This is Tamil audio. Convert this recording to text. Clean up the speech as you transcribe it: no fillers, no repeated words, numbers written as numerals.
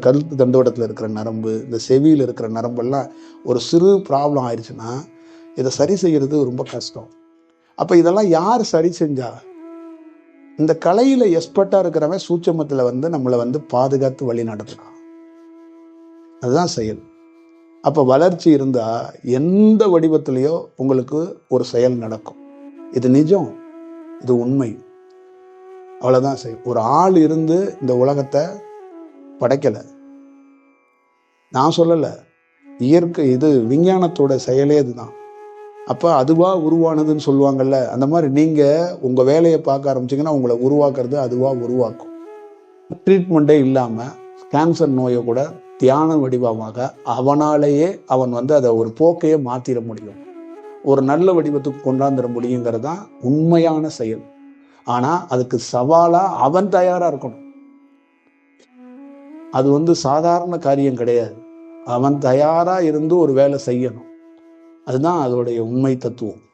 கழுத்து தண்டுவடத்தில் இருக்கிற நரம்பு, இந்த செவியில் இருக்கிற நரம்பெல்லாம் ஒரு சிறு ப்ராப்ளம் ஆயிடுச்சுன்னா இதை சரி செய்கிறது ரொம்ப கஷ்டம். அப்போ இதெல்லாம் யார் சரி செஞ்சா? இந்த கலையில் எக்ஸ்பர்ட்டாக இருக்கிறவன் சூட்சமத்தில் நம்மளை பாதுகாத்து வழி நடத்தலாம். அதுதான் செயல். அப்போ வளர்ச்சி இருந்தால் எந்த வடிவத்திலையோ உங்களுக்கு ஒரு செயல் நடக்கும். இது நிஜம், இது உண்மை. அவ்வளோதான் செயல். ஒரு ஆள் இருந்து இந்த உலகத்தை படைக்கலை, நான் சொல்லலை. இயற்கை, இது விஞ்ஞானத்தோட செயலே இதுதான். அப்போ அதுவாக உருவானதுன்னு சொல்லுவாங்கல்ல, அந்த மாதிரி நீங்கள் உங்கள் வேலையை பார்க்க ஆரம்பிச்சிங்கன்னா உங்களை உருவாக்குறது அதுவாக உருவாக்கும். ட்ரீட்மெண்ட்டே இல்லாமல் கேன்சர் நோயை கூட தியான வடிவமாக அவனாலேயே அவன் அதை ஒரு போக்கையே மாற்றிட முடியும், ஒரு நல்ல வடிவத்துக்கு கொண்டாந்துட முடியுங்கிறது தான் உண்மையான செயல். ஆனால் அதுக்கு சவாலாக அவன் தயாராக இருக்கணும். அது சாதாரண காரியம் கிடையாது. அவன் தயாராக இருந்து ஒரு வேலை செய்யணும். அதுதான் அதோடைய உண்மை தத்துவம்.